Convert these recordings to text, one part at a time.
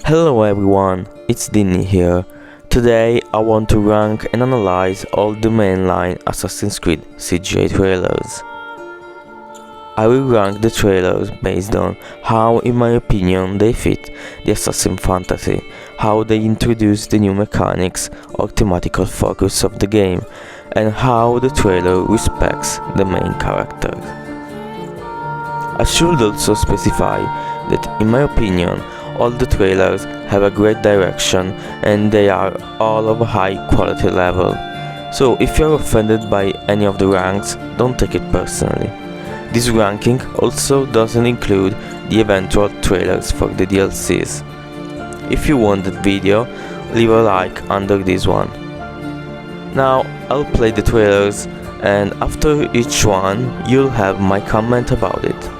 Hello everyone, it's Dinny here. Today I want to rank and analyze all the mainline Assassin's Creed CGI trailers. I will rank the trailers based on how, in my opinion, they fit the Assassin fantasy, how they introduce the new mechanics or thematical focus of the game, and how the trailer respects the main characters. I should also specify that, in my opinion, all the trailers have a great direction and they are all of a high quality level. So if you're offended by any of the ranks, don't take it personally. This ranking also doesn't include the eventual trailers for the DLCs. If you want that video, leave a like under this one. Now I'll play the trailers and after each one you'll have my comment about it.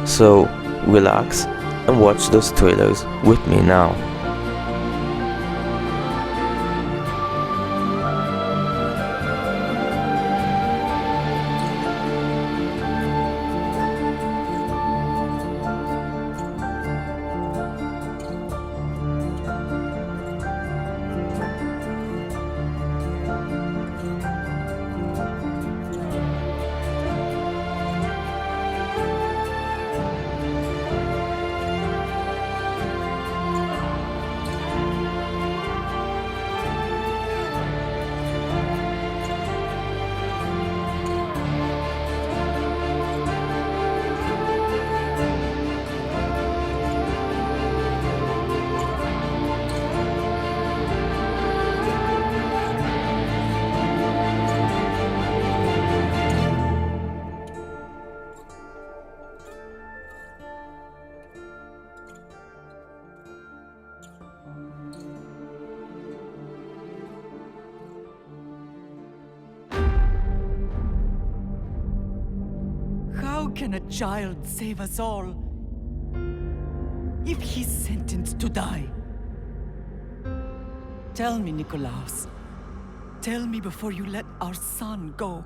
So relax and watch those trailers with me now. How can a child save us all if he's sentenced to die? Tell me, Nikolaos. Tell me before you let our son go.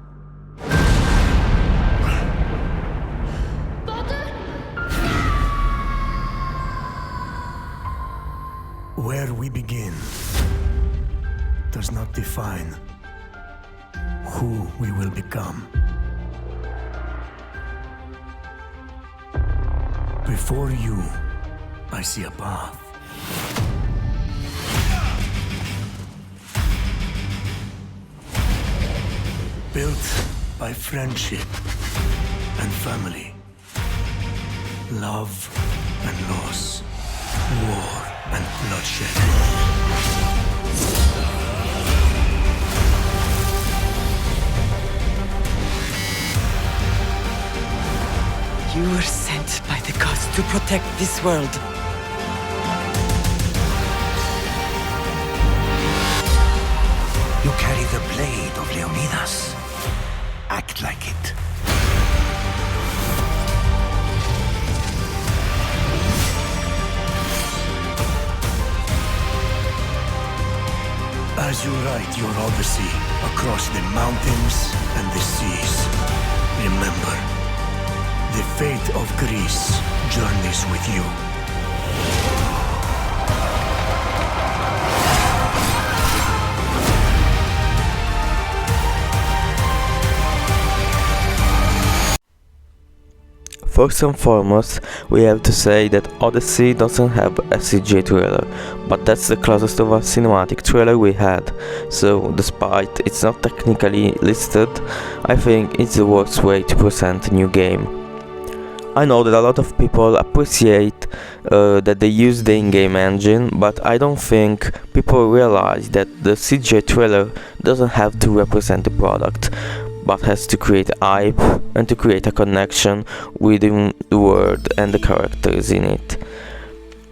Where we begin does not define who we will become. Before you, I see a path. Built by friendship and family, love and loss, war and bloodshed. You were sent by the gods to protect this world. You carry the blade of Leonidas. Act like it. As you write your Odyssey across the mountains and the seas, remember, the fate of Greece journeys with you. First and foremost, we have to say that Odyssey doesn't have a CGI trailer, but that's the closest of a cinematic trailer we had, so despite it's not technically listed, I think it's the worst way to present a new game. I know that a lot of people appreciate that they use the in-game engine, but I don't think people realize that the CGI trailer doesn't have to represent the product, but has to create hype and to create a connection within the world and the characters in it.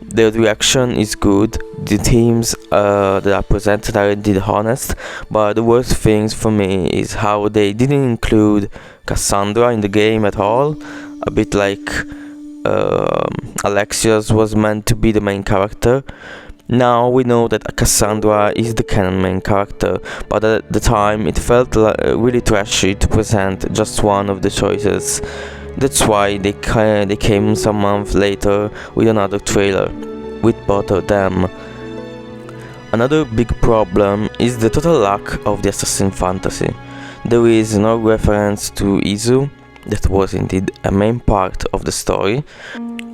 The reaction is good, the themes that are presented are indeed honest, but the worst things for me is how they didn't include Cassandra in the game at all, a bit like Alexios was meant to be the main character. Now we know that Cassandra is the canon main character, but at the time it felt really trashy to present just one of the choices. That's why they came some months later with another trailer, with both of them. Another big problem is the total lack of the assassin fantasy. There is no reference to Izu, that was indeed a main part of the story,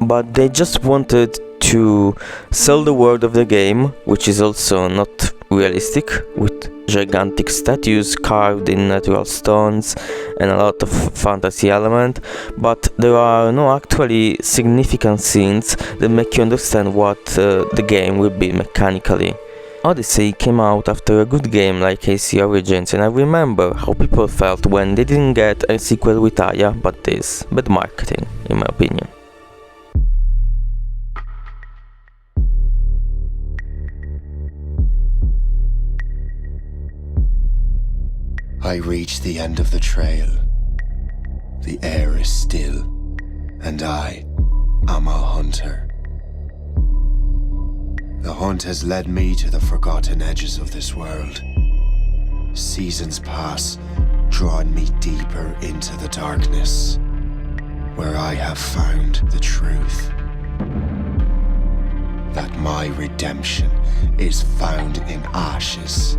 but they just wanted to sell the world of the game, which is also not realistic, with gigantic statues carved in natural stones and a lot of fantasy element, but there are no actually significant scenes that make you understand what the game will be mechanically. Odyssey came out after a good game like AC Origins, and I remember how people felt when they didn't get a sequel with Aya, but this. Bad marketing, in my opinion. I reach the end of the trail. The air is still, and I am a hunter. The hunt has led me to the forgotten edges of this world. Seasons pass, drawing me deeper into the darkness, where I have found the truth. That my redemption is found in ashes.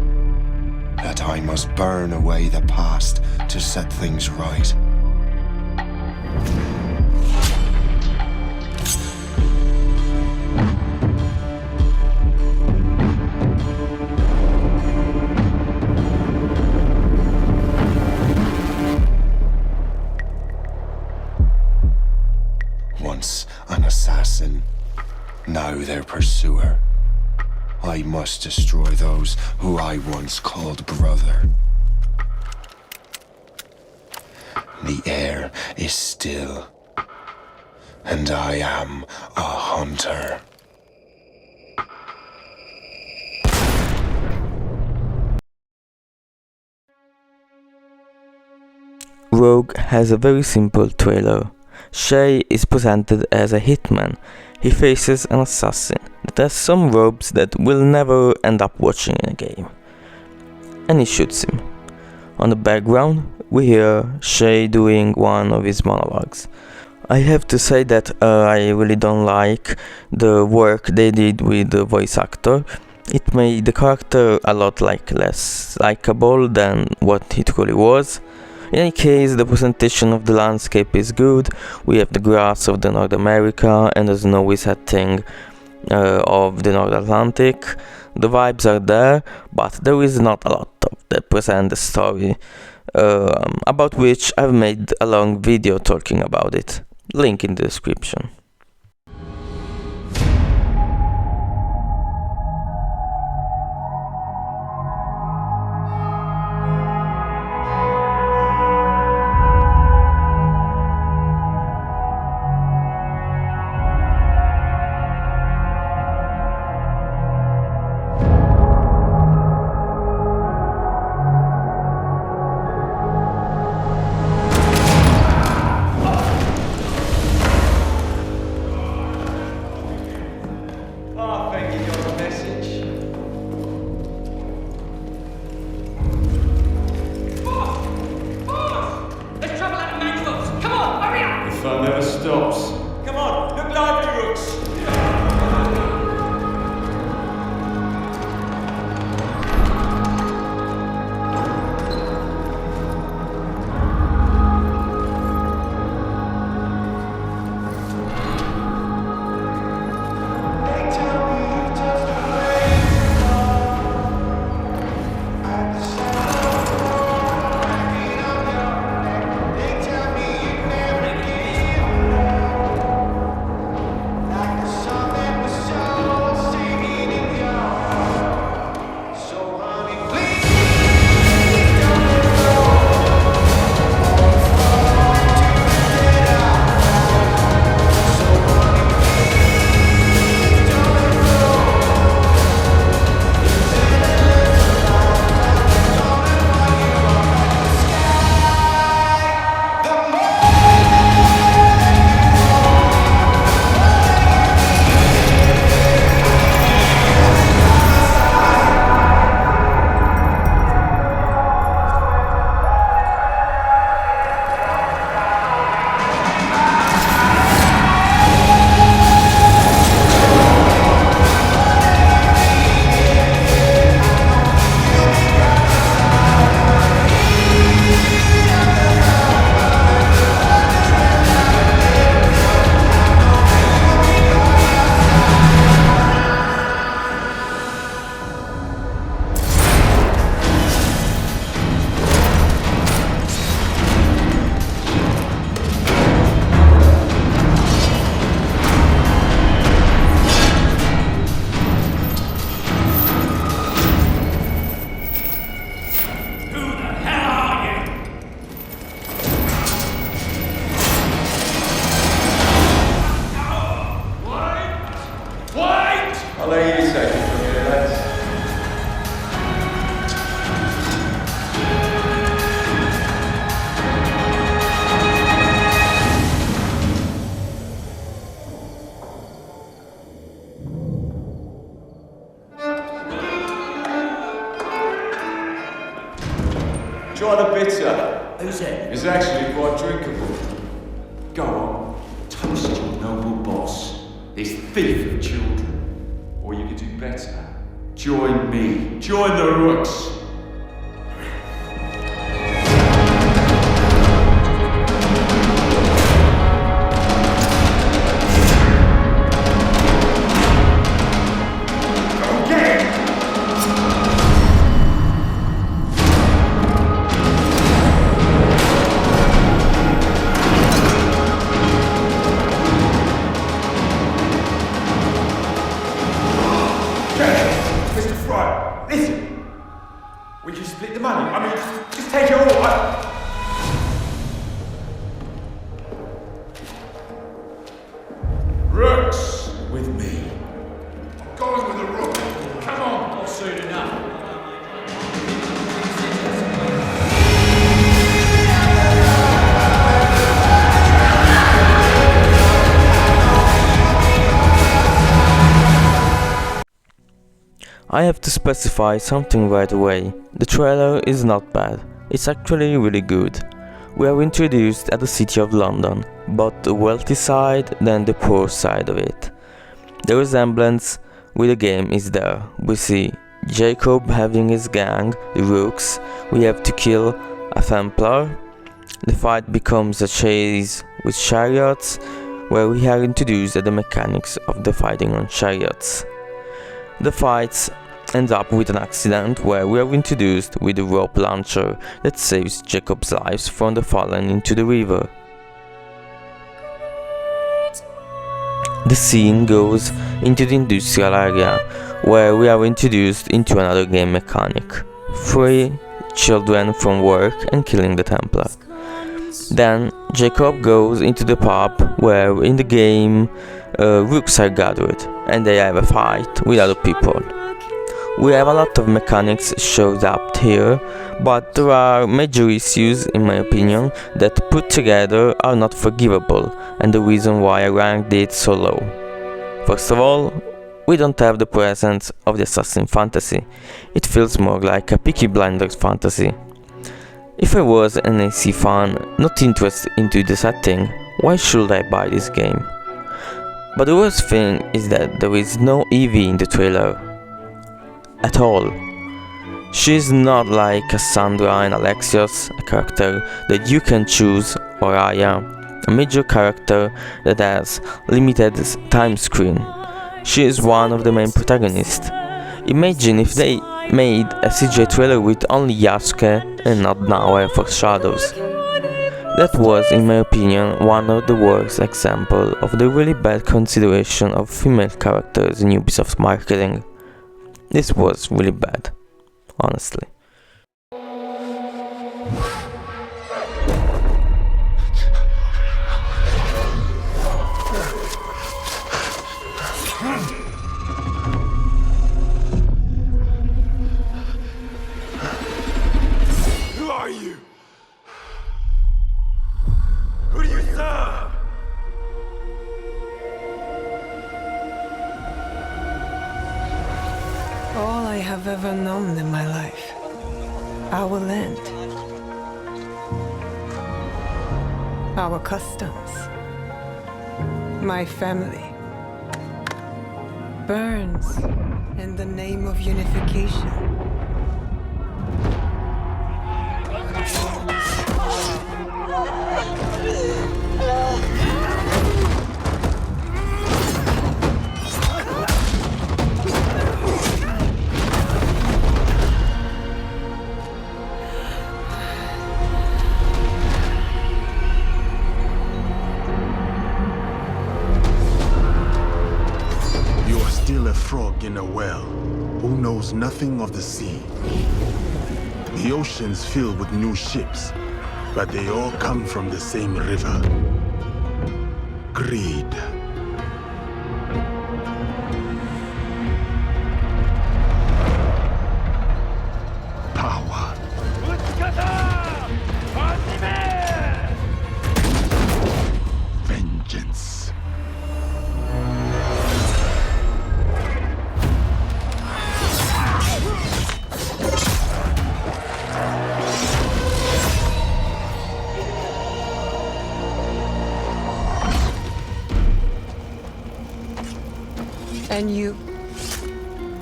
That I must burn away the past to set things right. Once an assassin, now their pursuer. I must destroy those who I once called brother. The air is still, and I am a hunter. Rogue has a very simple trailer. Shay is presented as a hitman. He faces an assassin that has some robes that we'll never end up watching in a game. And he shoots him. On the background, we hear Shay doing one of his monologues. I have to say that I really don't like the work they did with the voice actor. It made the character a lot less likable than what it truly was. In any case, the presentation of the landscape is good. We have the grass of the North America and the snowy setting of the North Atlantic. The vibes are there, but there is not a lot of that present the story, about which I've made a long video talking about it. Link in the description. Fun never stops. Come on, look lively, Rooks. Try the bitter. Who's it? It's actually quite drinkable. Go on, toast your noble boss, this thief of children. Or you could do better. Join me. Join the Rooks. Rooks with me. I'm going with the Rook. Come on, not soon enough. I have to specify something right away. The trailer is not bad. It's actually really good. We are introduced at the city of London, but the wealthy side than the poor side of it. The resemblance with the game is there. We see Jacob having his gang, the Rooks. We have to kill a Templar. The fight becomes a chase with chariots, where we are introduced at the mechanics of the fighting on chariots. The fights end up with an accident where we are introduced with a rope launcher that saves Jacob's life from the falling into the river. The scene goes into the industrial area where we are introduced into another game mechanic: free children from work and killing the Templar. Then Jacob goes into the pub where in the game Rooks are gathered and they have a fight with other people. We have a lot of mechanics showed up here, but there are major issues, in my opinion, that put together are not forgivable, and the reason why I ranked it so low. First of all, we don't have the presence of the assassin fantasy. It feels more like a Peaky Blinders fantasy. If I was an AC fan not interested into the setting, why should I buy this game? But the worst thing is that there is no Evie in the trailer. At all. She is not like Cassandra and Alexios, a character that you can choose, or Aya, a major character that has limited time screen. She is one of the main protagonists. Imagine if they made a CGI trailer with only Yasuke and not Naoe for Shadows. That was, in my opinion, one of the worst examples of the really bad consideration of female characters in Ubisoft marketing. This was really bad, honestly. Who are you? Who do you serve? All I have ever known in my life, our land, our customs, my family, burns in the name of unification. Still a frog in a well, who knows nothing of the sea. The ocean's filled with new ships, but they all come from the same river. Greed. Power. Vengeance. And you?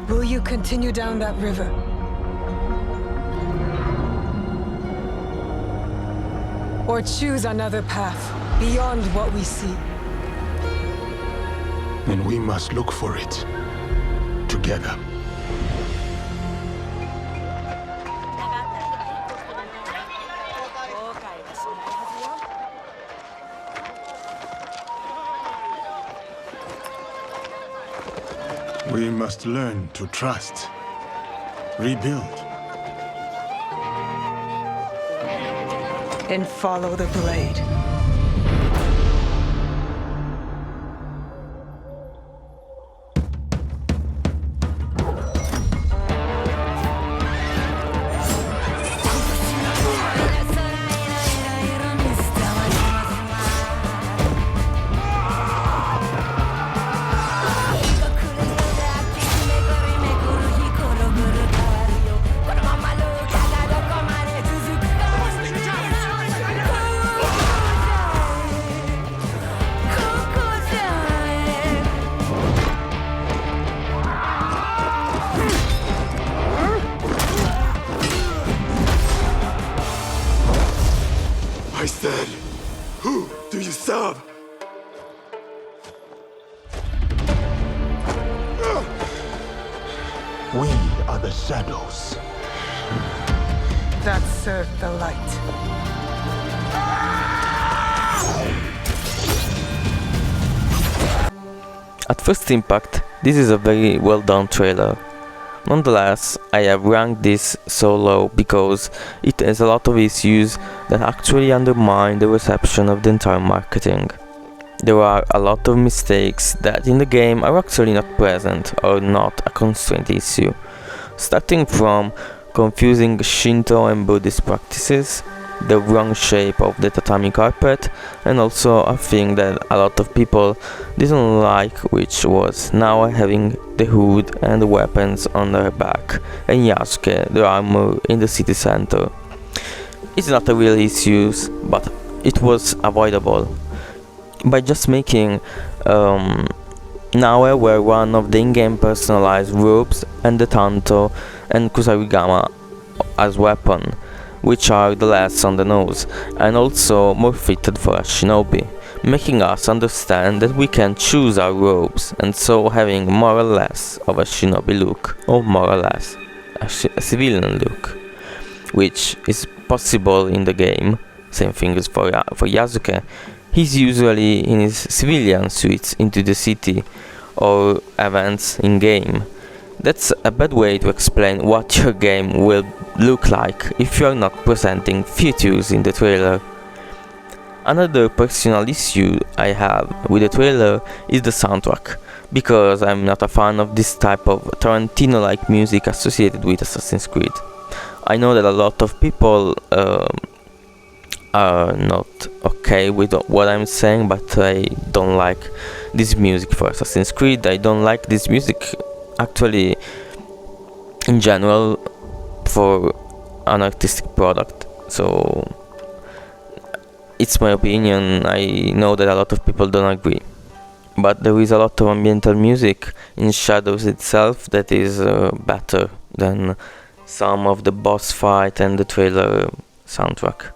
Will you continue down that river? Or choose another path beyond what we see? And we must look for it together. We must learn to trust, rebuild. And follow the blade. I said, who do you serve? We are the shadows. That served the light. At first impact, this is a very well done trailer. Nonetheless, I have ranked this so low because it has a lot of issues that actually undermine the reception of the entire marketing. There are a lot of mistakes that in the game are actually not present or not a constraint issue, starting from confusing Shinto and Buddhist practices, the wrong shape of the tatami carpet, and also a thing that a lot of people didn't like, which was now having the hood and the weapons on their back, and Yasuke the armor in the city center. It's not a real issue, but it was avoidable by just making Naue wear one of the in-game personalized robes and the Tanto and Kusarigama as weapon, which are the less on the nose and also more fitted for a shinobi, making us understand that we can choose our robes and so having more or less of a shinobi look or more or less a civilian look, which is possible in the game. Same thing as for Yasuke. He's usually in his civilian suits into the city or events in game. That's a bad way to explain what your game will look like if you are not presenting features in the trailer. Another personal issue I have with the trailer is the soundtrack, because I'm not a fan of this type of Tarantino-like music associated with Assassin's Creed. I know that a lot of people are not okay with what I'm saying, but I don't like this music for Assassin's Creed. I don't like this music actually in general for an artistic product. So it's my opinion. I know that a lot of people don't agree, but there is a lot of ambiental music in Shadows itself that is better than some of the boss fight and the trailer soundtrack.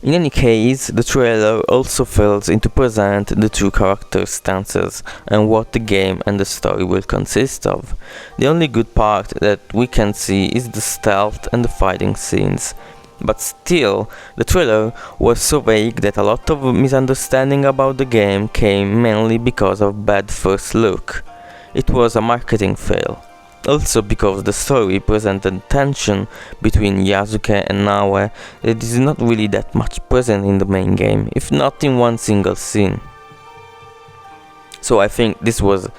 In any case, the trailer also fails to present the true character stances and what the game and the story will consist of. The only good part that we can see is the stealth and the fighting scenes. But still, the trailer was so vague that a lot of misunderstanding about the game came mainly because of bad first look. It was a marketing fail. Also because the story presented tension between Yasuke and Naue that is not really that much present in the main game, if not in one single scene. So I think this was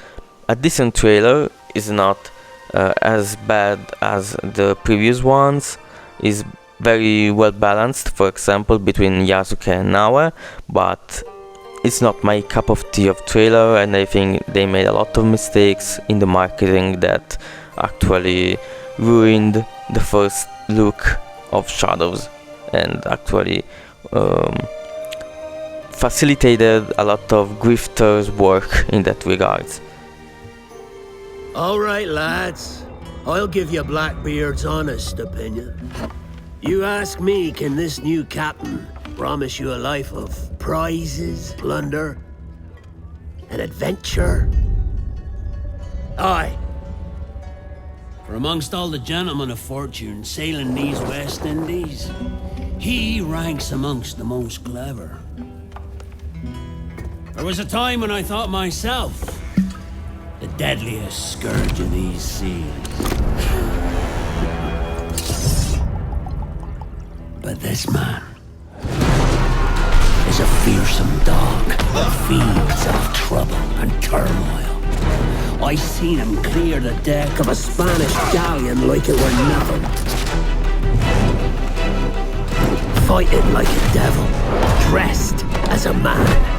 a decent trailer, is not as bad as the previous ones, is very well balanced, for example, between Yasuke and Naue, but it's not my cup of tea of trailer, and I think they made a lot of mistakes in the marketing that actually ruined the first look of Shadows and actually facilitated a lot of grifters' work in that regard. All right, lads. I'll give you Blackbeard's honest opinion. You ask me, can this new captain promise you a life of prizes, plunder, and adventure? Aye. For amongst all the gentlemen of fortune sailing these West Indies, he ranks amongst the most clever. There was a time when I thought myself the deadliest scourge of these seas. But this man is a fearsome dog that feeds off trouble and turmoil. I seen him clear the deck of a Spanish galleon like it were nothing. Fighting like a devil, dressed as a man.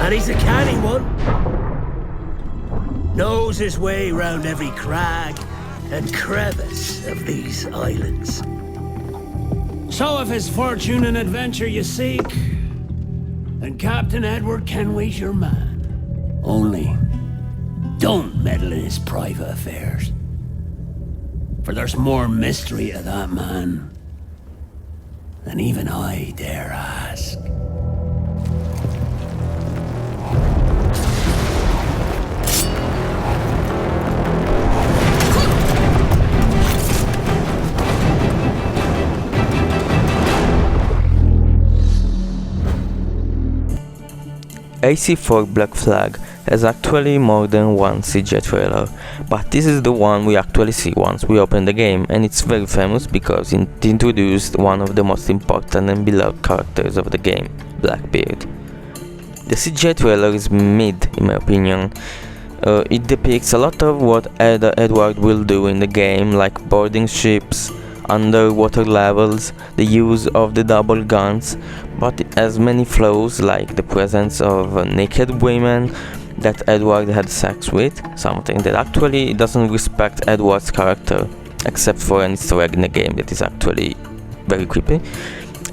And he's a canny one. Knows his way round every crag and crevice of these islands. So if his fortune and adventure you seek, then Captain Edward Kenway's your man. Only, don't meddle in his private affairs. For there's more mystery to that man than even I dare ask. AC4 Black Flag has actually more than one CGI trailer, but this is the one we actually see once we open the game, and it's very famous because it introduced one of the most important and beloved characters of the game, Blackbeard. The CGI trailer is mid, in my opinion. It depicts a lot of what Edward will do in the game, like boarding ships, underwater levels, the use of the double guns, but it has many flaws like the presence of naked women that Edward had sex with, something that actually doesn't respect Edward's character, except for an Easter egg in the game that is actually very creepy.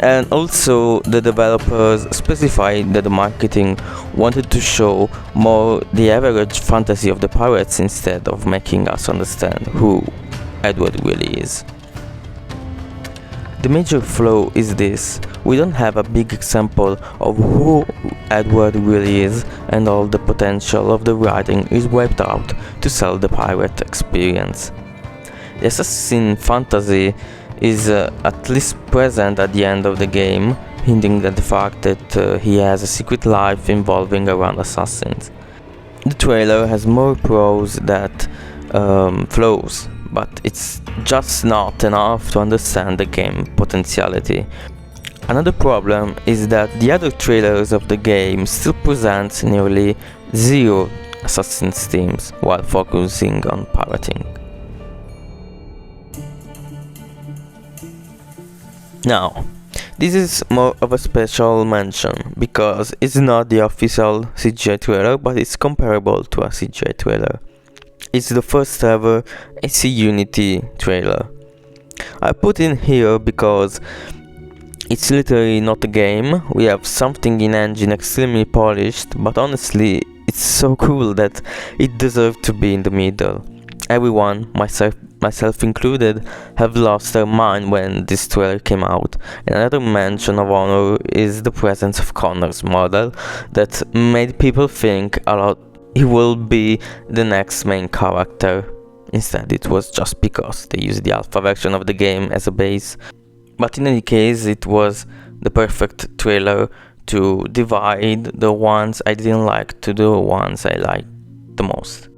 And also the developers specified that the marketing wanted to show more the average fantasy of the pirates instead of making us understand who Edward really is. The major flaw is this: we don't have a big example of who Edward really is, and all the potential of the writing is wiped out to sell the pirate experience. The assassin fantasy is at least present at the end of the game, hinting at the fact that he has a secret life involving around assassins. The trailer has more pros than flaws, but it's just not enough to understand the game potentiality. Another problem is that the other trailers of the game still present nearly zero assassin's themes while focusing on pirating. Now, this is more of a special mention because it's not the official CGI trailer, but it's comparable to a CGI trailer. It's the first ever AC Unity trailer. I put in here because it's literally not a game. We have something in engine extremely polished, but honestly it's so cool that it deserved to be in the middle. Everyone, myself included, have lost their mind when this trailer came out. Another mention of honor is the presence of Connor's model that made people think a lot he will be the next main character. Instead, it was just because they used the alpha version of the game as a base. But in any case, it was the perfect trailer to divide the ones I didn't like to the ones I liked the most.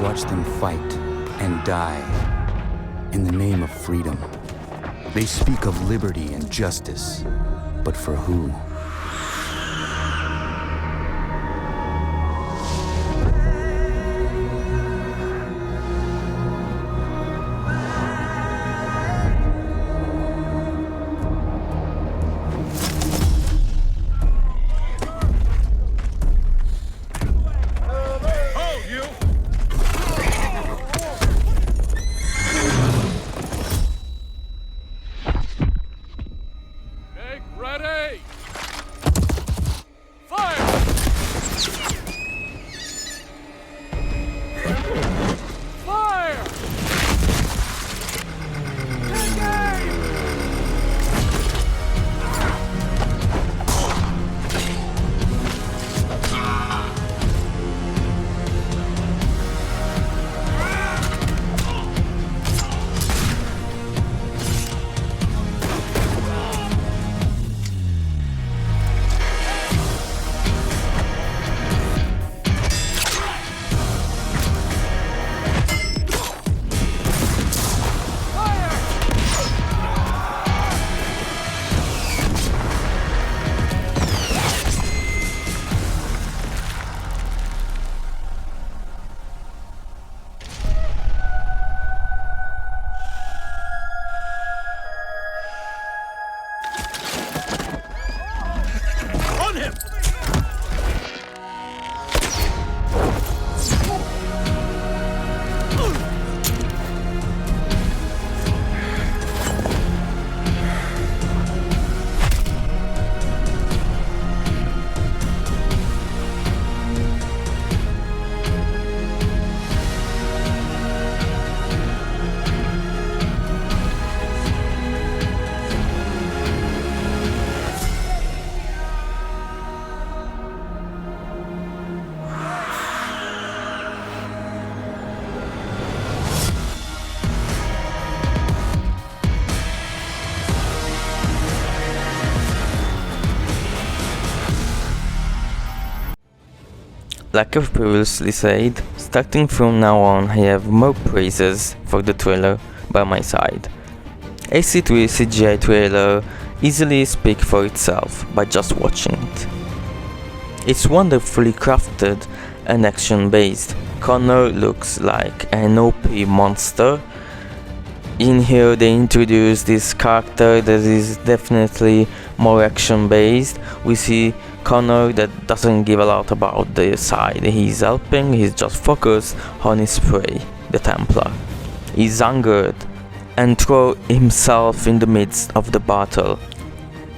Watch them fight and die in the name of freedom. They speak of liberty and justice, but for who? him! Like I've previously said, starting from now on I have more praises for the trailer by my side. AC3 CGI trailer easily speaks for itself by just watching it. It's wonderfully crafted and action based. Connor looks like an OP monster. In here they introduce this character that is definitely more action based. We see Connor that doesn't give a lot about the side he's helping, he's just focused on his prey, the Templar. He's angered and throws himself in the midst of the battle.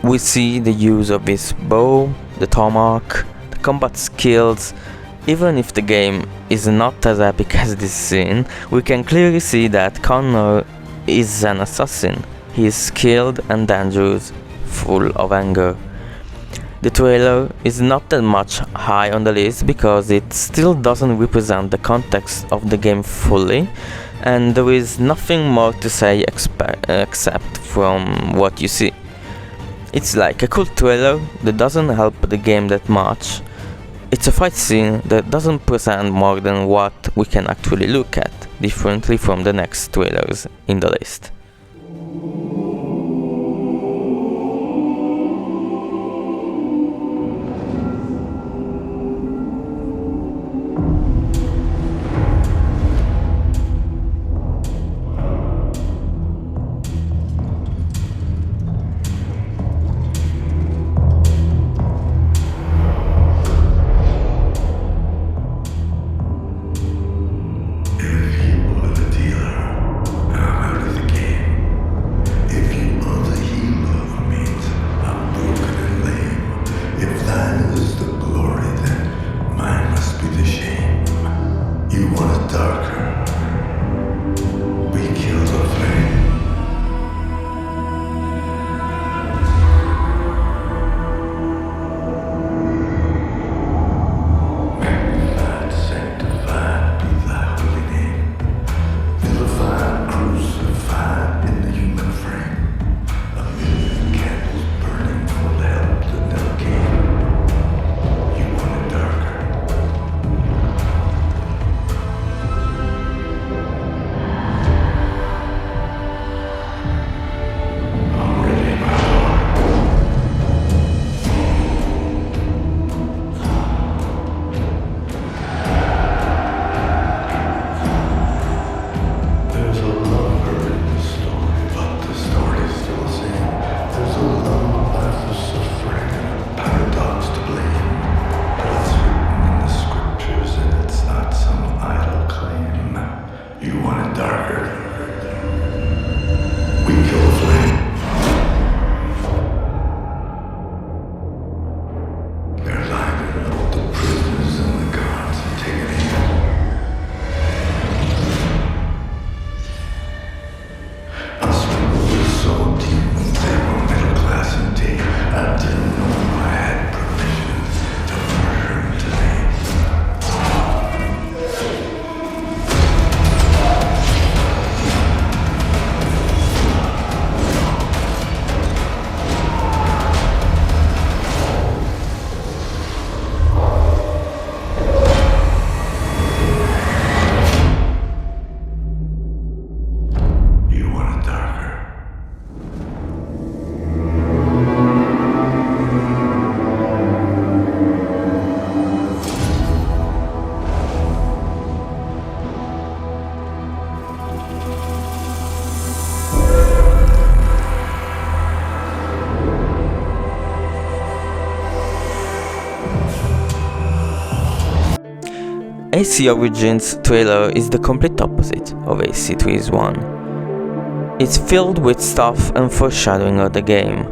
We see the use of his bow, the tomahawk, the combat skills. Even if the game is not as epic as this scene, we can clearly see that Connor is an assassin. He is skilled and dangerous, full of anger. The trailer is not that much high on the list because it still doesn't represent the context of the game fully, and there is nothing more to say except from what you see. It's like a cool trailer that doesn't help the game that much. It's a fight scene that doesn't present more than what we can actually look at, differently from the next trailers in the list. AC Origins trailer is the complete opposite of AC 3's one. It's filled with stuff and foreshadowing of the game.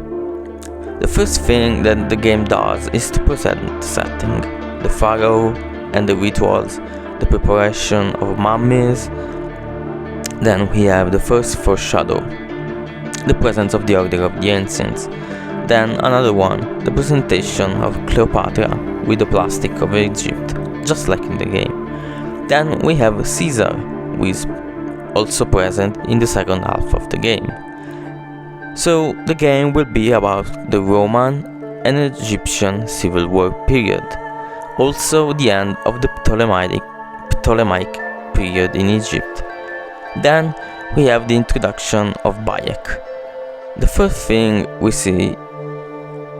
The first thing that the game does is to present the setting, the pharaoh and the rituals, the preparation of mummies. Then we have the first foreshadow, the presence of the Order of the Ancients. Then another one, the presentation of Cleopatra with the plastic of Egypt, just like in the game. Then we have Caesar, who is also present in the second half of the game. So the game will be about the Roman and Egyptian civil war period, also the end of the Ptolemaic period in Egypt. Then we have the introduction of Bayek. The first thing we see,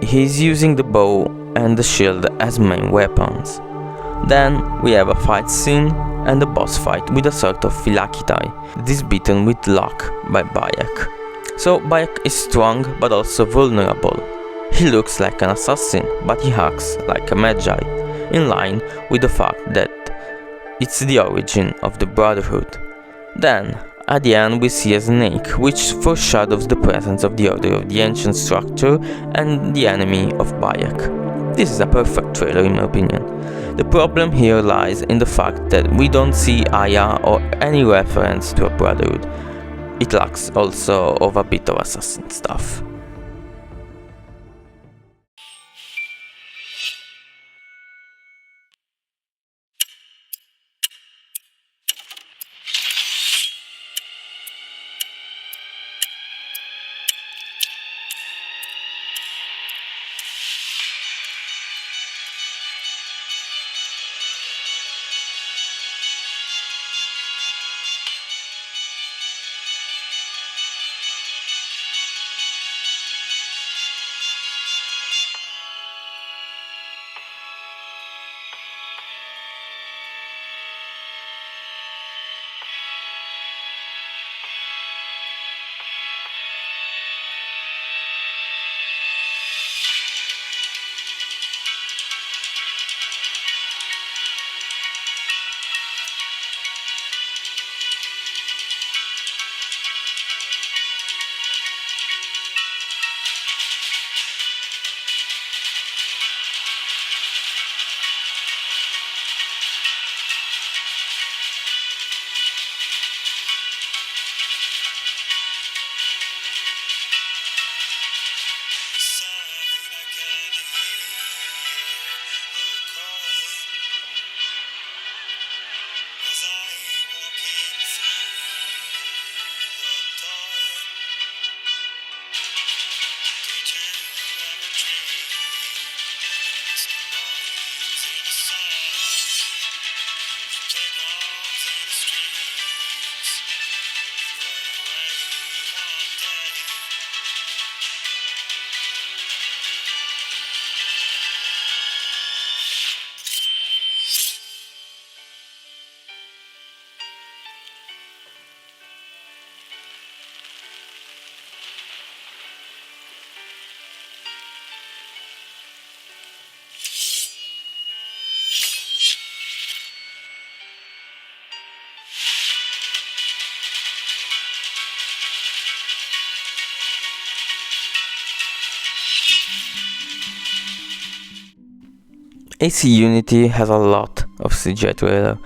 he's using the bow and the shield as main weapons. Then we have a fight scene and a boss fight with a sort of Phylakitai that is beaten with luck by Bayek. So Bayek is strong but also vulnerable. He looks like an assassin, but he acts like a magi, in line with the fact that it's the origin of the Brotherhood. Then, at the end we see a snake, which foreshadows the presence of the Order of the Ancient structure and the enemy of Bayek. This is a perfect trailer in my opinion. The problem here lies in the fact that we don't see Aya or any reference to a Brotherhood. It lacks also of a bit of assassin stuff. AC Unity has a lot of CGI trailer,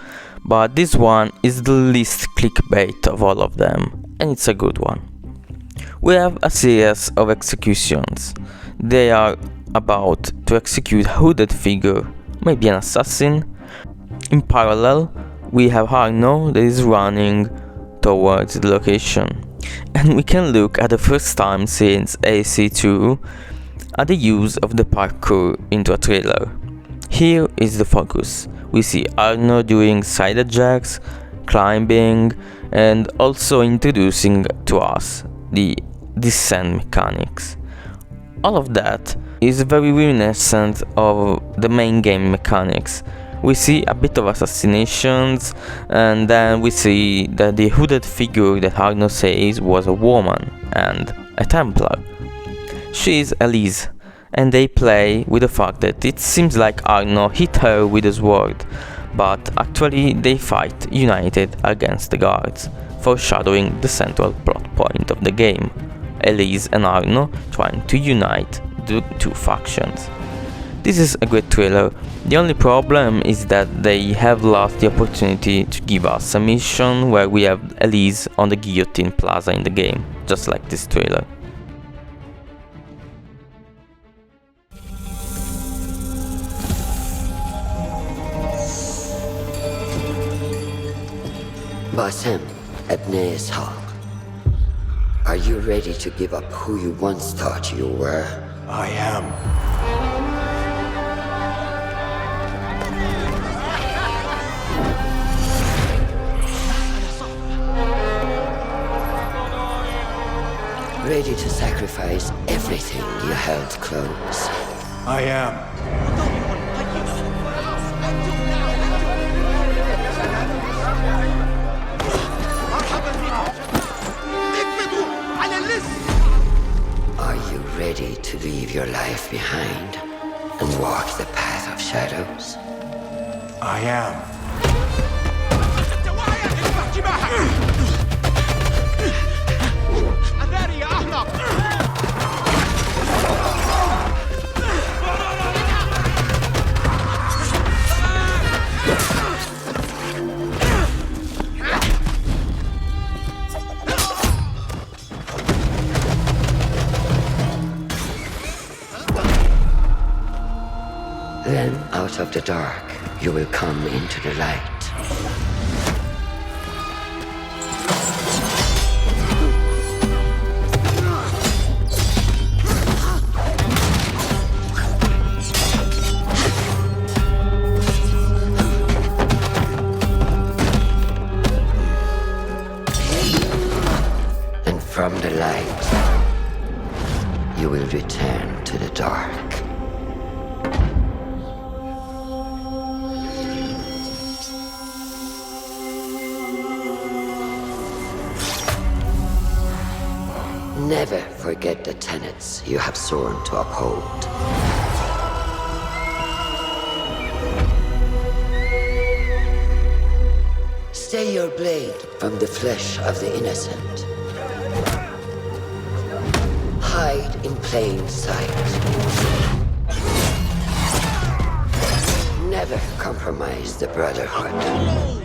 but this one is the least clickbait of all of them, and it's a good one. We have a series of executions. They are about to execute a hooded figure, maybe an assassin. In parallel, we have Arno that is running towards the location, and we can look at the first time since AC2 at the use of the parkour into a trailer. Here is the focus. We see Arno doing side jacks, climbing, and also introducing to us the descent mechanics. All of that is very reminiscent of the main game mechanics. We see a bit of assassinations, and then we see that the hooded figure that Arno says was a woman and a Templar. She is Elise, and they play with the fact that it seems like Arno hit her with a sword, but actually they fight united against the guards, foreshadowing the central plot point of the game, Elise and Arno trying to unite the two factions. This is a great trailer. The only problem is that they have lost the opportunity to give us a mission where we have Elise on the guillotine plaza in the game, just like this trailer. Basim, Ebne Ishaq, are you ready to give up who you once thought you were? I am. Ready to sacrifice everything you held close? I am. Are you ready to leave your life behind and walk the path of shadows? I am. Then, out of the dark, you will come into the light. And from the light, you will return to the dark. Never forget the tenets you have sworn to uphold. Stay your blade from the flesh of the innocent. Hide in plain sight. Never compromise the Brotherhood.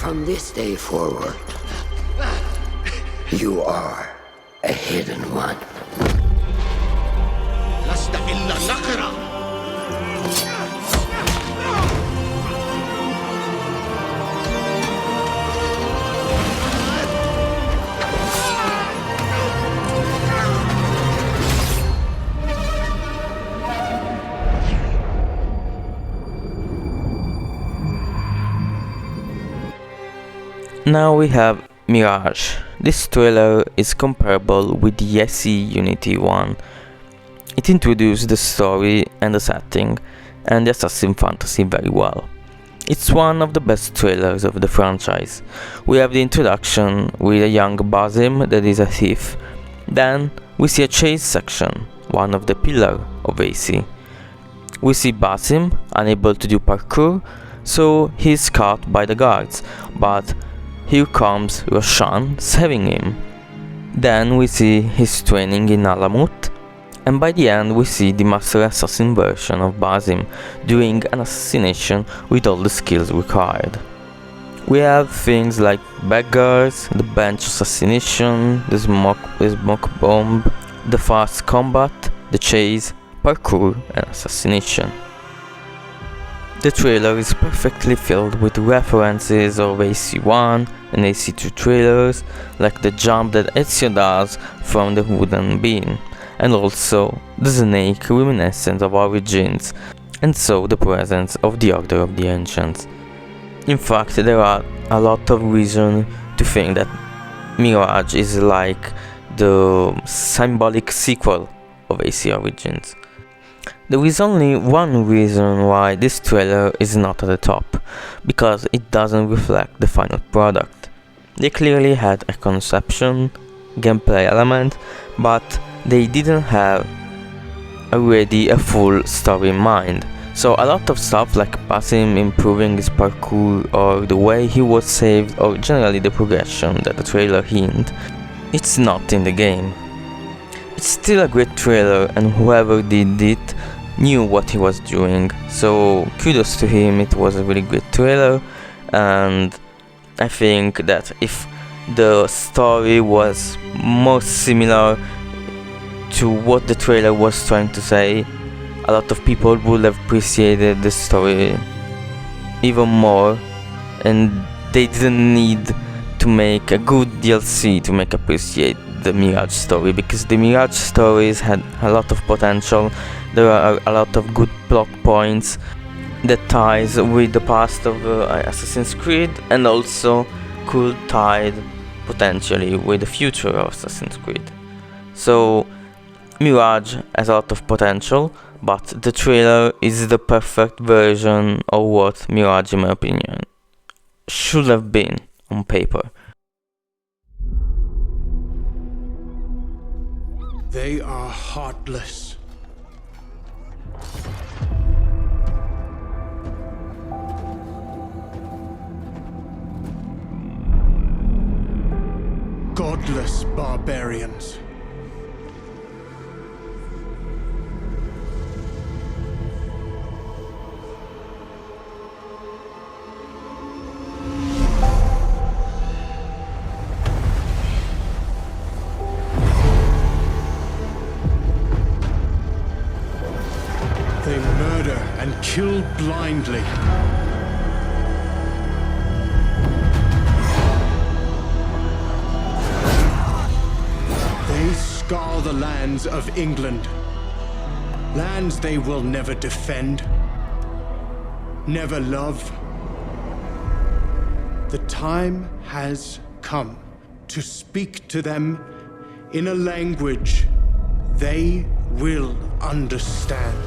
From this day forward, you are a hidden one. Now we have Mirage. This trailer is comparable with the SE Unity one. It introduced the story and the setting and the assassin fantasy very well. It's one of the best trailers of the franchise. We have the introduction with a young Basim that is a thief. Then we see a chase section, one of the pillars of AC. We see Basim unable to do parkour, so he is caught by the guards, but here comes Roshan saving him. Then we see his training in Alamut, and by the end we see the Master Assassin version of Basim doing an assassination with all the skills required. We have things like beggars, the bench assassination, the smoke bomb, the fast combat, the chase, parkour and assassination. The trailer is perfectly filled with references of AC1 and AC2 trailers, like the jump that Ezio does from the wooden beam, and also the snake reminiscent of Origins. and so the presence of the Order of the Ancients. In fact, there are a lot of reasons to think that Mirage is like the symbolic sequel of AC Origins. There is only one reason why this trailer is not at the top, because it doesn't reflect the final product. They clearly had a conception, gameplay element, but they didn't have already a full story in mind. So a lot of stuff like passing, improving his parkour, or the way he was saved, or generally the progression that the trailer hinted, it's not in the game. It's still a great trailer, and whoever did it knew what he was doing, so kudos to him. It was a really great trailer, and I think that if the story was more similar to what the trailer was trying to say, a lot of people would have appreciated the story even more, and they didn't need to make a good DLC to make appreciate the Mirage story, because the Mirage stories had a lot of potential. There are a lot of good plot points that ties with the past of Assassin's Creed, and also could tie potentially with the future of Assassin's Creed. So Mirage has a lot of potential, but the trailer is the perfect version of what Mirage, in my opinion, should have been on paper. They are heartless. Godless barbarians. They murder and kill blindly. They scour the lands of England. Lands they will never defend, never love. The time has come to speak to them in a language they will understand.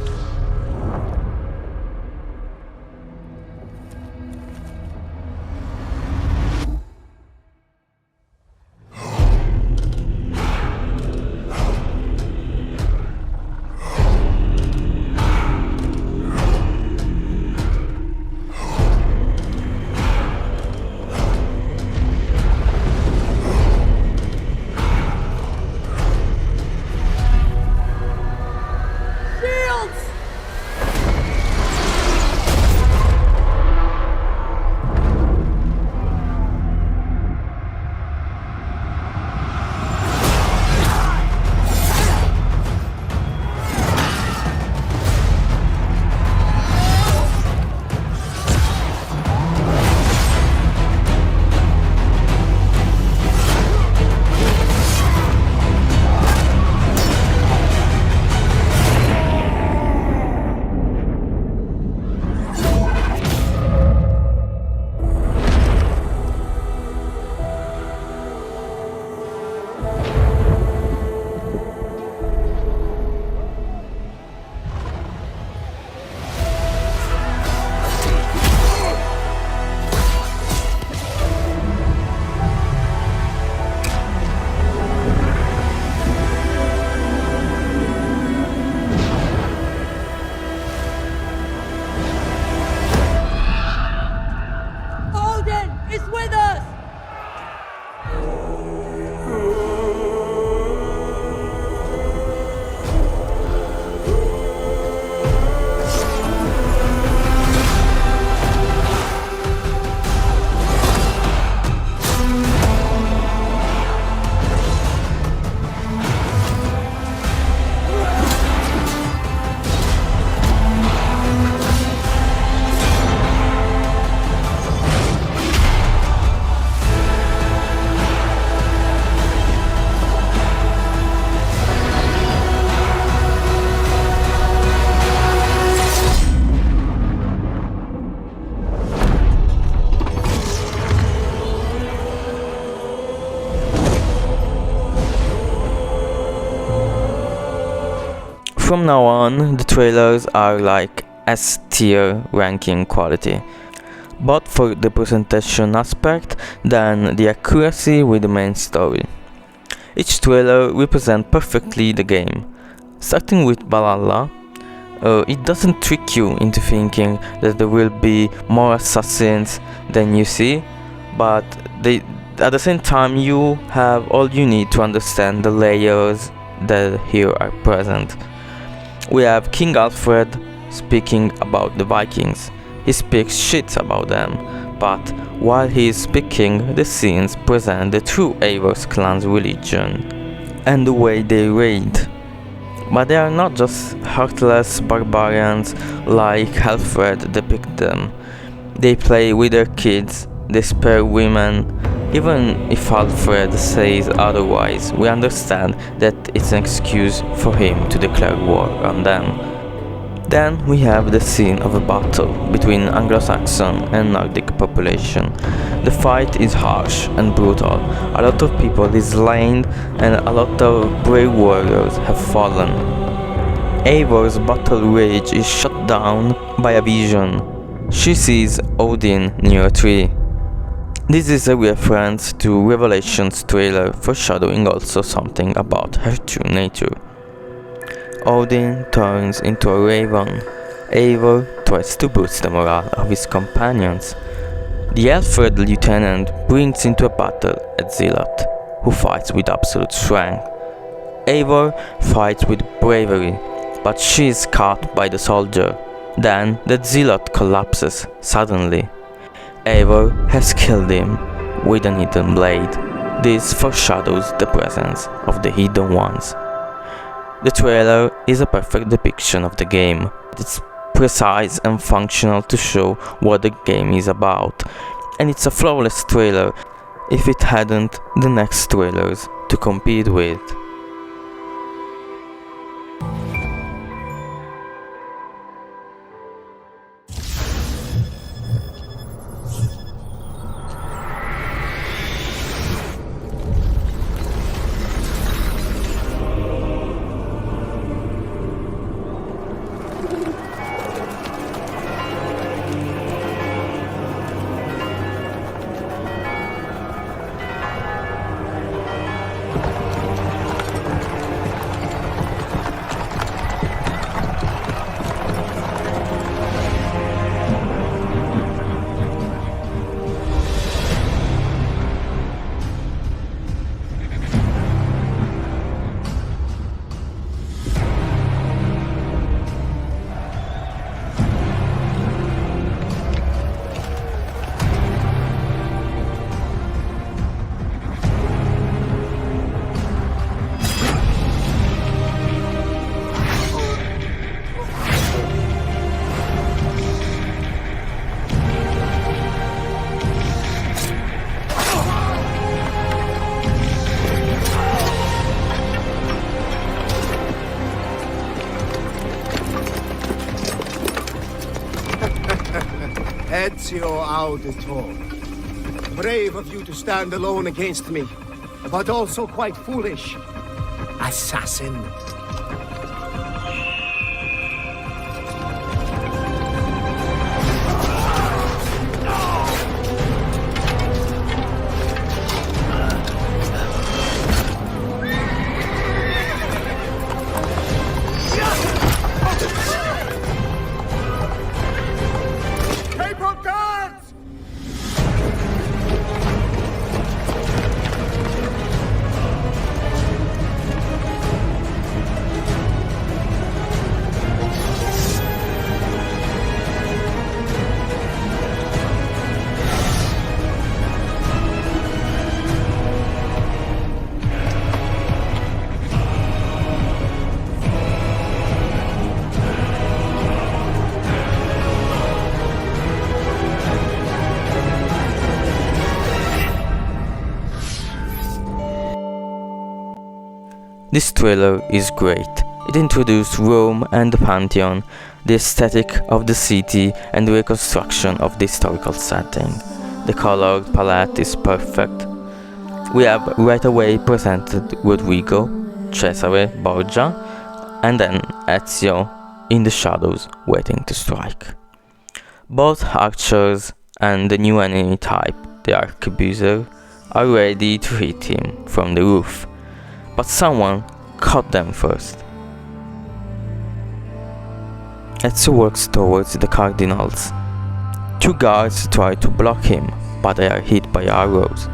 From now on, the trailers are like S-tier ranking quality. Both for the presentation aspect, then the accuracy with the main story. Each trailer represents perfectly the game. Starting with Valhalla, it doesn't trick you into thinking that there will be more assassins than you see, but at the same time you have all you need to understand the layers that here are present. We have King Alfred speaking about the Vikings. He speaks shit about them, but while he is speaking, the scenes present the true Eivor clan's religion and the way they raid. But they are not just heartless barbarians like Alfred depicts them. They play with their kids, they spare women. Even if Alfred says otherwise, we understand that it's an excuse for him to declare war on them. Then we have the scene of a battle between Anglo-Saxon and Nordic population. The fight is harsh and brutal. A lot of people is slain and a lot of brave warriors have fallen. Eivor's battle rage is shut down by a vision. She sees Odin near a tree. This is a reference to Revelation's trailer, foreshadowing also something about her true nature. Odin turns into a raven. Eivor tries to boost the morale of his companions. The Alfred lieutenant brings into a battle a zealot, who fights with absolute strength. Eivor fights with bravery, but she is caught by the soldier. Then the zealot collapses suddenly. Eivor has killed him with an hidden blade. This foreshadows the presence of the Hidden Ones. The trailer is a perfect depiction of the game. It's precise and functional to show what the game is about, and it's a flawless trailer if it hadn't the next trailers to compete with. Ezio Auditore. Brave of you to stand alone against me, but also quite foolish. Assassin. This trailer is great. It introduced Rome and the Pantheon, the aesthetic of the city and the reconstruction of the historical setting. The color palette is perfect. We have right away presented Rodrigo, Cesare Borgia, and then Ezio in the shadows waiting to strike. Both archers and the new enemy type, the arquebuser, are ready to hit him from the roof, but someone caught them first. Ezio works towards the cardinals. Two guards try to block him, but they are hit by arrows.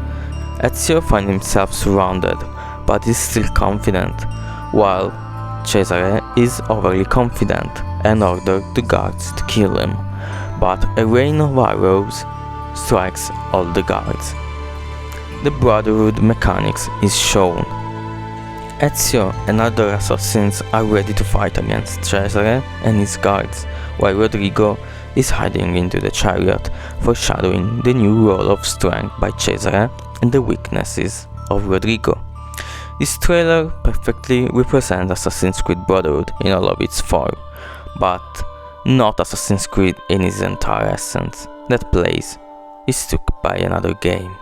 Ezio finds himself surrounded, but is still confident, while Cesare is overly confident and orders the guards to kill him, but a rain of arrows strikes all the guards. The Brotherhood mechanics is shown. Ezio and other assassins are ready to fight against Cesare and his guards, while Rodrigo is hiding into the chariot, foreshadowing the new role of strength by Cesare and the weaknesses of Rodrigo. This trailer perfectly represents Assassin's Creed Brotherhood in all of its form, but not Assassin's Creed in its entire essence. That place is took by another game.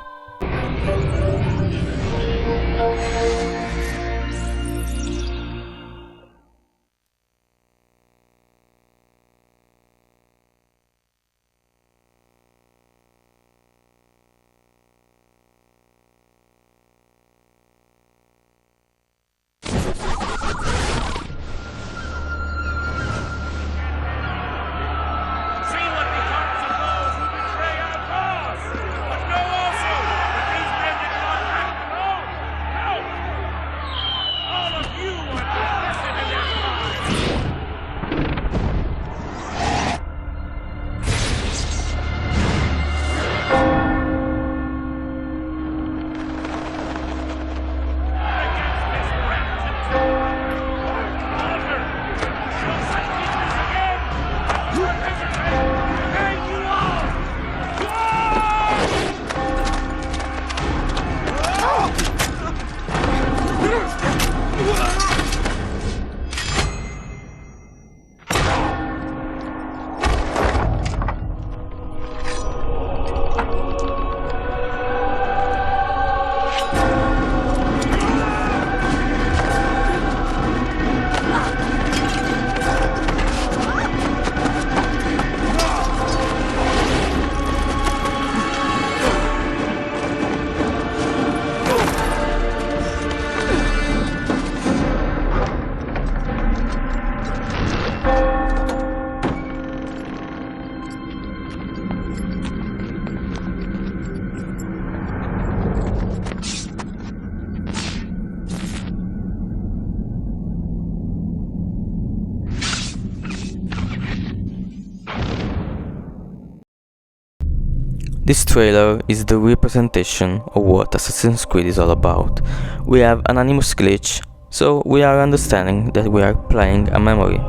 This trailer is the representation of what Assassin's Creed is all about. We have an animus glitch, so we are understanding that we are playing a memory.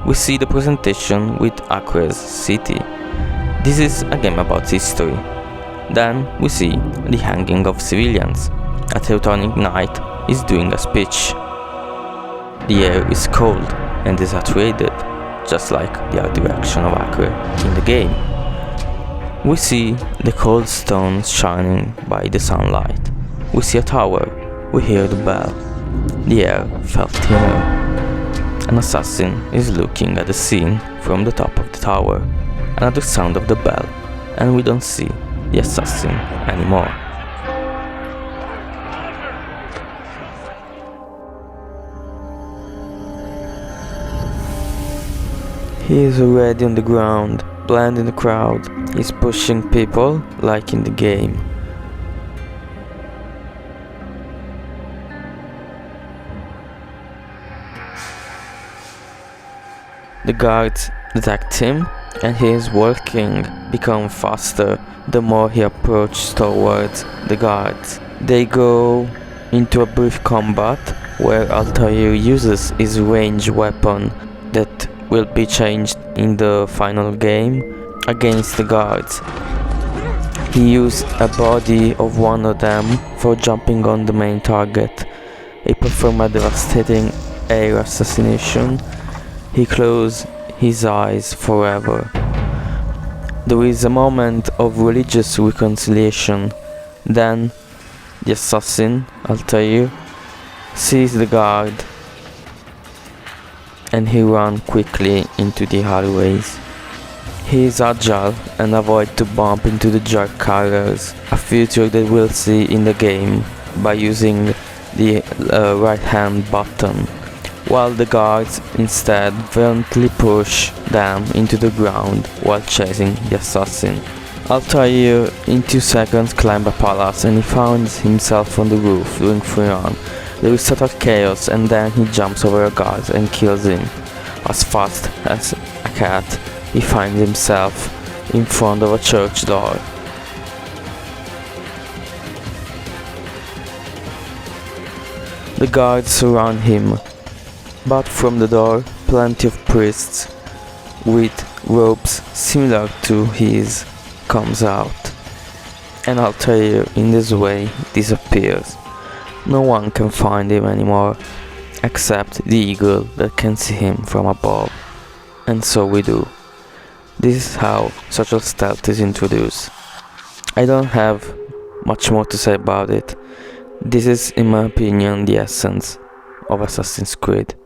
We see the presentation with Acre's city. This is a game about history. Then we see the hanging of civilians. A Teutonic knight is doing a speech. The air is cold and desaturated, just like the art direction of Acre in the game. We see the cold stones shining by the sunlight. We see a tower. We hear the bell. The air felt thinner. An assassin is looking at the scene from the top of the tower. Another sound of the bell, and we don't see the assassin anymore. He is already on the ground, blind in the crowd. He's pushing people like in the game. The guards detect him, and he is walking, become faster the more he approaches towards the guards. They go into a brief combat where Altair uses his ranged weapon that will be changed in the final game against the guards. He used a body of one of them for jumping on the main target. He performed a devastating air assassination. He closed his eyes forever. There is a moment of religious reconciliation. Then the assassin, Altair, sees the guard and he runs quickly into the alleyways. He is agile and avoids to bump into the jerk carriers, a feature that we'll see in the game by using the right hand button, while the guards instead violently push them into the ground while chasing the assassin. Altair in 2 seconds climbs a palace and he finds himself on the roof doing free run. There is total chaos and then he jumps over a guard and kills him. As fast as a cat, he finds himself in front of a church door. The guards surround him, but from the door, plenty of priests with robes similar to his comes out, and Altair in this way disappears. No one can find him anymore, except the eagle that can see him from above. And so we do. This is how social stealth is introduced. I don't have much more to say about it. This is, in my opinion, the essence of Assassin's Creed.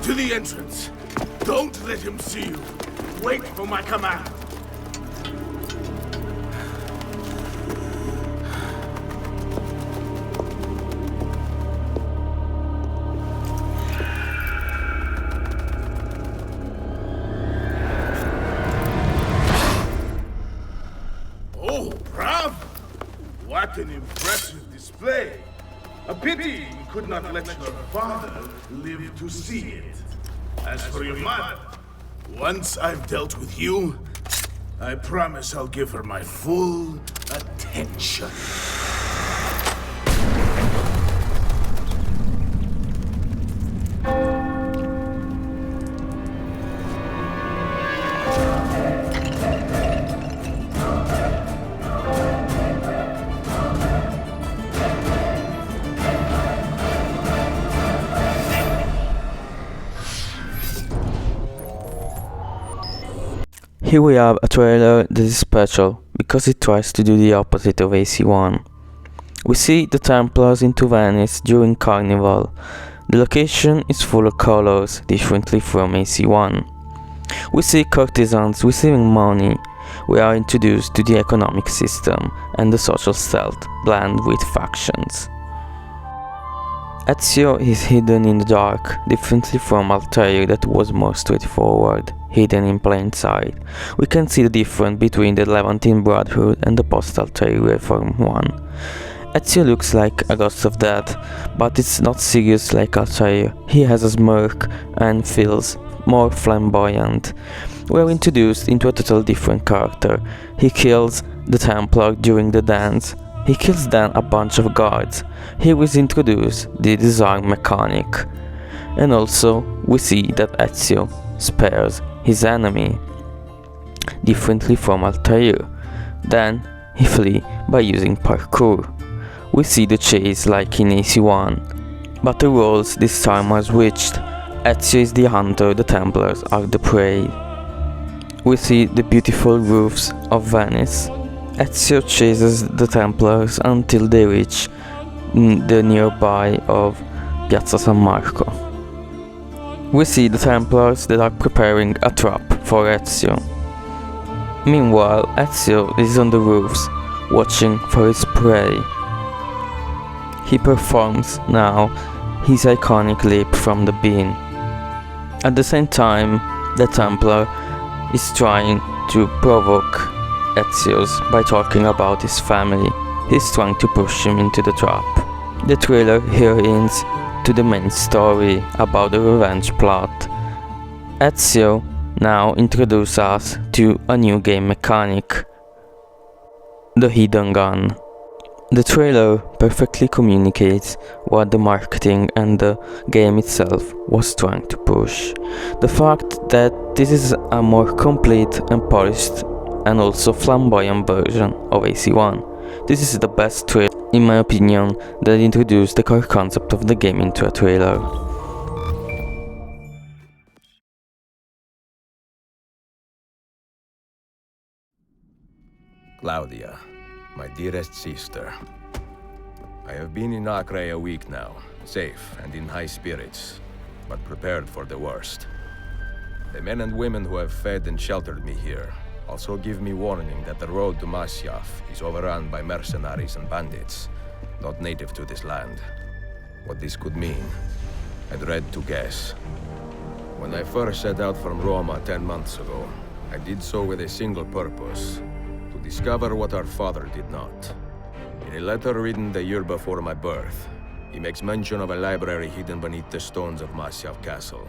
To the entrance. Don't let him see you. Wait for my command. Oh, bravo! What an impressive display. A pity you could not let your father live to see it. As for your mother, once I've dealt with you, I promise I'll give her my full attention. Here we have a trailer that is special because it tries to do the opposite of AC1. We see the Templars into Venice during Carnival. The location is full of colors, differently from AC1. We see courtesans receiving money. We are introduced to the economic system and the social stealth blend with factions. Ezio is hidden in the dark, differently from Altair that was more straightforward, hidden in plain sight. We can see the difference between the Levantine Brotherhood and the post-Altair Reform one. Ezio looks like a ghost of death, but it's not serious like Altair. He has a smirk and feels more flamboyant. We are introduced into a totally different character. He kills the Templar during the dance. He kills then a bunch of guards. Here is introduced the disarm mechanic. And also we see that Ezio spares his enemy, differently from Altair. Then he flees by using parkour. We see the chase like in AC1, but the roles this time are switched. Ezio is the hunter, the Templars are the prey. We see the beautiful roofs of Venice. Ezio chases the Templars until they reach the nearby of Piazza San Marco. We see the Templars that are preparing a trap for Ezio. Meanwhile, Ezio is on the roofs, watching for his prey. He performs now his iconic leap from the beam. At the same time, the Templar is trying to provoke Ezio by talking about his family. He's trying to push him into the trap. The trailer here hints to the main story about the revenge plot. Ezio now introduces us to a new game mechanic, the hidden gun. The trailer perfectly communicates what the marketing and the game itself was trying to push. The fact that this is a more complete and polished and also flamboyant version of AC1. This is the best trailer, in my opinion, that introduced the core concept of the game into a trailer. Claudia, my dearest sister. I have been in Acre a week now, safe and in high spirits, but prepared for the worst. The men and women who have fed and sheltered me here also give me warning that the road to Masyaf is overrun by mercenaries and bandits, not native to this land. What this could mean, I dread to guess. When I first set out from Roma 10 months ago, I did so with a single purpose: to discover what our father did not. In a letter written the year before my birth, he makes mention of a library hidden beneath the stones of Masyaf Castle.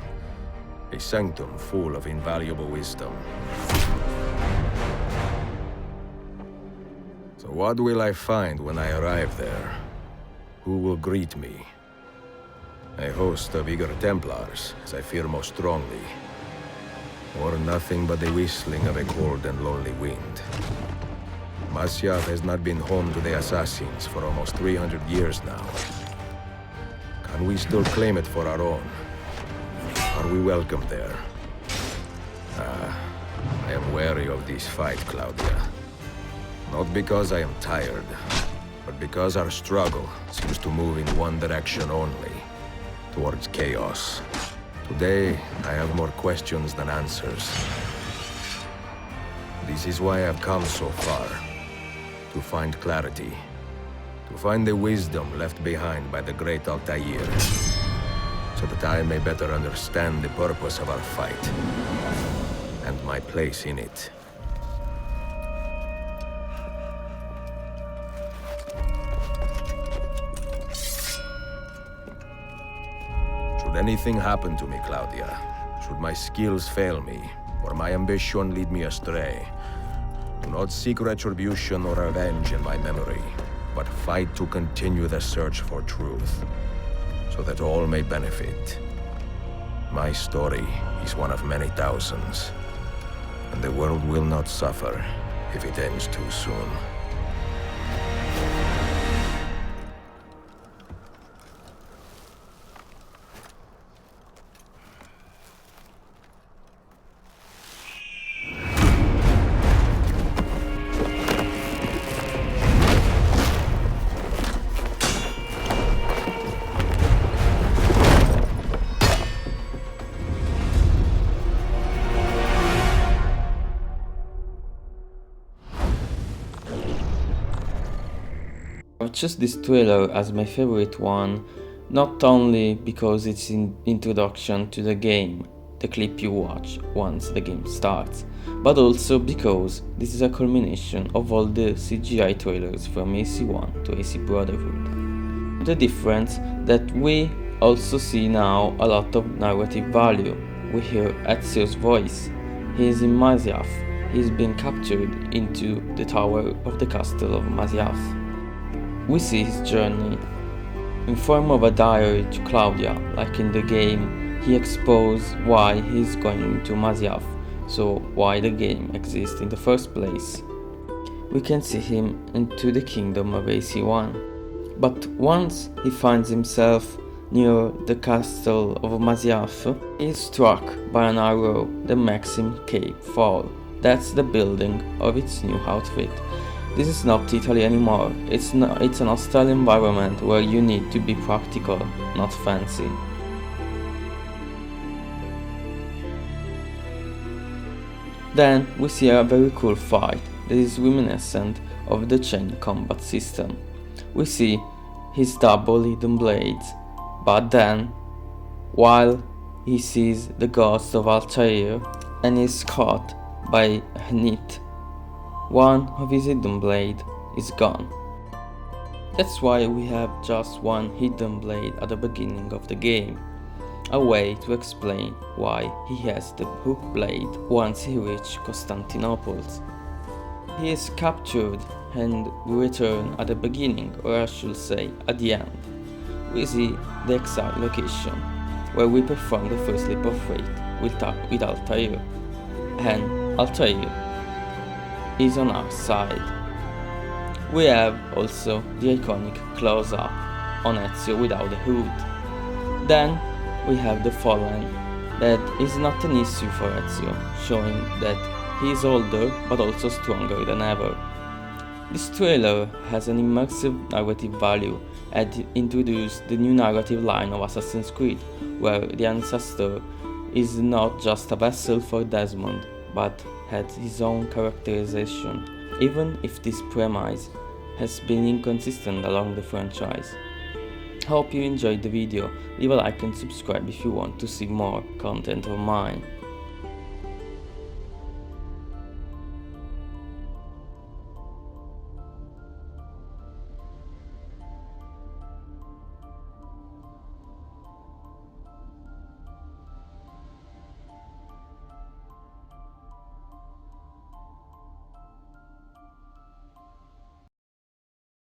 A sanctum full of invaluable wisdom. So what will I find when I arrive there? Who will greet me? A host of eager Templars, as I fear most strongly. Or nothing but the whistling of a cold and lonely wind. Masyaf has not been home to the assassins for almost 300 years now. Can we still claim it for our own? Are we welcome there? I am wary of this fight, Claudia. Not because I am tired, but because our struggle seems to move in one direction only, towards chaos. Today, I have more questions than answers. This is why I've come so far. To find clarity. To find the wisdom left behind by the great Altair. So that I may better understand the purpose of our fight. And my place in it. Should anything happen to me, Claudia, should my skills fail me, or my ambition lead me astray, do not seek retribution or revenge in my memory, but fight to continue the search for truth, so that all may benefit. My story is one of many thousands, and the world will not suffer if it ends too soon. I chose this trailer as my favorite one, not only because it's an introduction to the game, the clip you watch once the game starts, but also because this is a culmination of all the CGI trailers from AC1 to AC Brotherhood. The difference that we also see now a lot of narrative value. We hear Ezio's voice. He is in Masyaf. He is being captured into the tower of the castle of Masyaf. We see his journey in form of a diary to Claudia. Like in the game, he exposes why he is going to Masyaf, so why the game exists in the first place. We can see him into the kingdom of AC1. But once he finds himself near the castle of Masyaf, he is struck by an arrow that makes him cape fall. That's the building of its new outfit. This is not Italy anymore. It's an hostile environment where you need to be practical, not fancy. Then we see a very cool fight that is reminiscent of the chain combat system. We see his double hidden blades, but then, while he sees the ghost of Altair and is caught by Hnit, one of his hidden blade is gone. That's why we have just one hidden blade at the beginning of the game, a way to explain why he has the hook blade once he reaches Constantinople. He is captured and return at the beginning, or I should say at the end. We see the exact location where we perform the first leap of faith with Altair, and Altair is on our side. We have also the iconic close-up on Ezio without the hood. Then we have the Fallen, that is not an issue for Ezio, showing that he is older but also stronger than ever. This trailer has an immersive narrative value and introduced the new narrative line of Assassin's Creed, where the ancestor is not just a vessel for Desmond, but had his own characterization, even if this premise has been inconsistent along the franchise. Hope you enjoyed the video. Leave a like and subscribe if you want to see more content of mine.